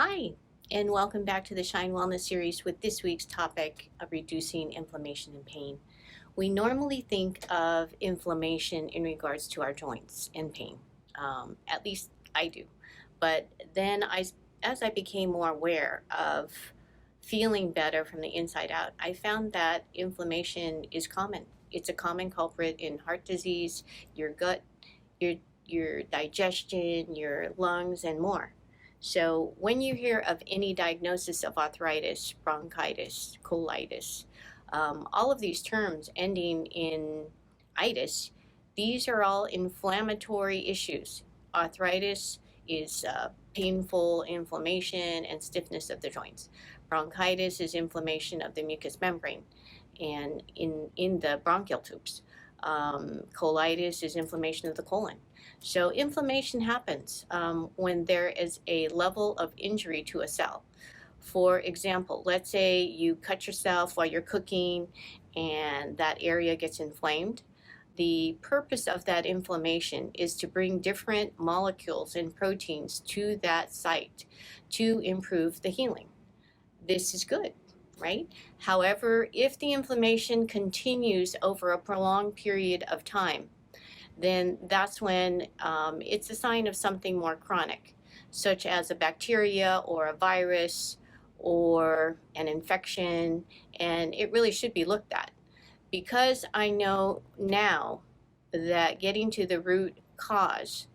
Hi, and welcome back to the Shine Wellness series with this week's topic of reducing inflammation and pain. We normally think of inflammation in regards to our joints and pain. At least I do. But then as I became more aware of feeling better from the inside out, I found that inflammation is common. It's a common culprit in heart disease, your gut, your your digestion, your lungs, and more. So when you hear of any diagnosis of arthritis, bronchitis, colitis, all of these terms ending in itis, these are all inflammatory issues. Arthritis is painful inflammation and stiffness of the joints. Bronchitis is inflammation of the mucous membrane and in the bronchial tubes. Colitis is inflammation of the colon. So inflammation happens when there is a level of injury to a cell. For example, let's say you cut yourself while you're cooking and that area gets inflamed. The purpose of that inflammation is to bring different molecules and proteins to that site to improve the healing. This is good, right? However, if the inflammation continues over a prolonged period of time, then that's when it's a sign of something more chronic, such as a bacteria or a virus or an infection, and it really should be looked at. Because I know now that getting to the root cause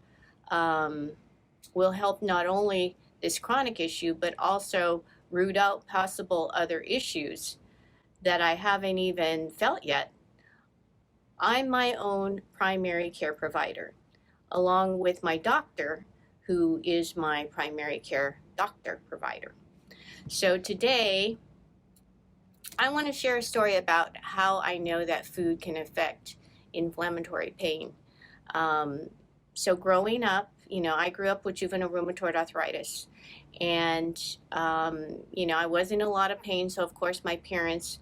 will help not only this chronic issue, but also root out possible other issues that I haven't even felt yet. I'm my own primary care provider, along with my doctor, who is my primary care doctor provider. So today, I want to share a story about how I know that food can affect inflammatory pain. So growing up, I grew up with juvenile rheumatoid arthritis, and I was in a lot of pain. So of course, my parents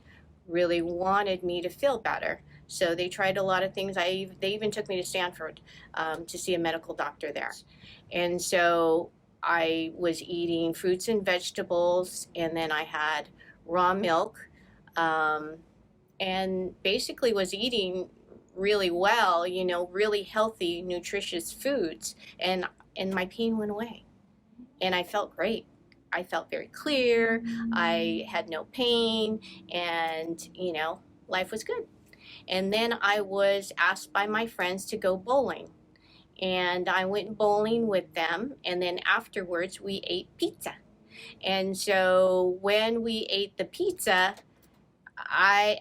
really wanted me to feel better. So they tried a lot of things. They even took me to Stanford to see a medical doctor there. And so I was eating fruits and vegetables, and then I had raw milk, and basically was eating really well, really healthy, nutritious foods, and my pain went away, and I felt great. I felt very clear. I had no pain, and life was good. And then I was asked by my friends to go bowling. And I went bowling with them. And then afterwards, we ate pizza. And so when we ate the pizza, I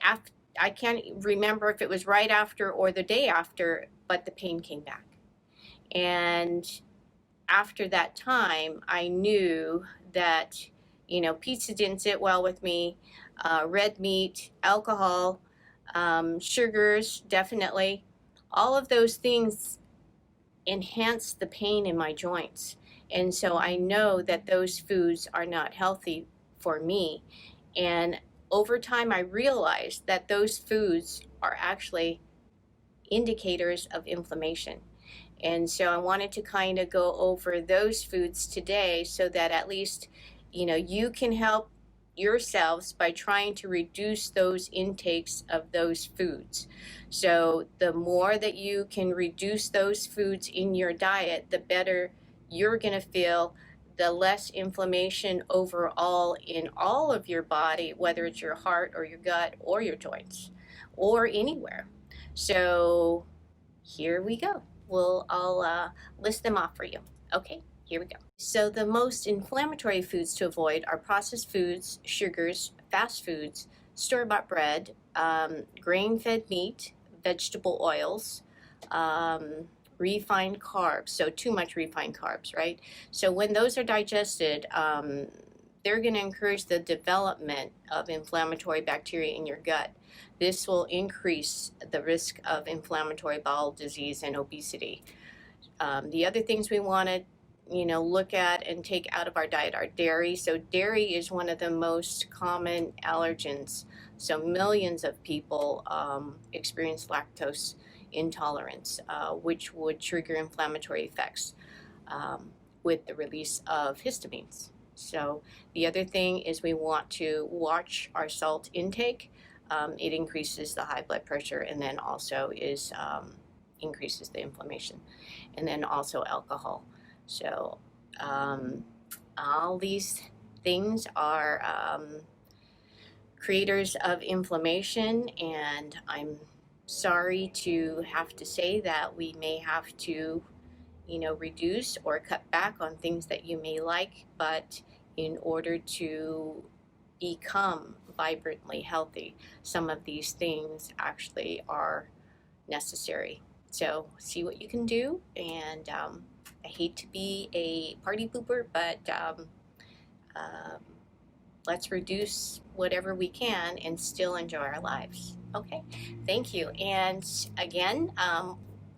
can't remember if it was right after or the day after, but the pain came back. And after that time, I knew that, pizza didn't sit well with me, red meat, alcohol, sugars, definitely. All of those things enhance the pain in my joints. And so I know that those foods are not healthy for me. And over time, I realized that those foods are actually indicators of inflammation. And so I wanted to kind of go over those foods today so that at least, you can help yourselves by trying to reduce those intakes of those foods. So the more that you can reduce those foods in your diet, the better you're going to feel, the less inflammation overall in all of your body, whether it's your heart or your gut or your joints or anywhere. So here we go. I'll list them off for you. Okay, here we go. So the most inflammatory foods to avoid are processed foods, sugars, fast foods, store-bought bread, grain-fed meat, vegetable oils, refined carbs, so too much refined carbs, right? So when those are digested, they're going to encourage the development of inflammatory bacteria in your gut. This will increase the risk of inflammatory bowel disease and obesity. The other things we want to look at and take out of our diet are dairy. So dairy is one of the most common allergens. So millions of people experience lactose intolerance, which would trigger inflammatory effects with the release of histamines. So the other thing is we want to watch our salt intake. It increases the high blood pressure, and then also increases the inflammation, and then also alcohol. So all these things are creators of inflammation, and I'm sorry to have to say that we may have to, reduce or cut back on things that you may like, but in order to become vibrantly healthy, some of these things actually are necessary. So see what you can do, and I hate to be a party pooper, but um, let's reduce whatever we can and still enjoy our lives. Okay, thank you. And again,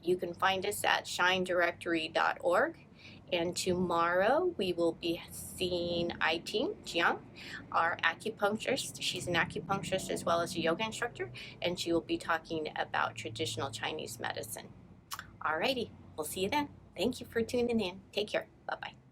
you can find us at shinedirectory.org. And tomorrow we will be seeing Aiting Jiang, our acupuncturist. She's an acupuncturist as well as a yoga instructor, and she will be talking about traditional Chinese medicine. Alrighty, we'll see you then. Thank you for tuning in. Take care. Bye bye.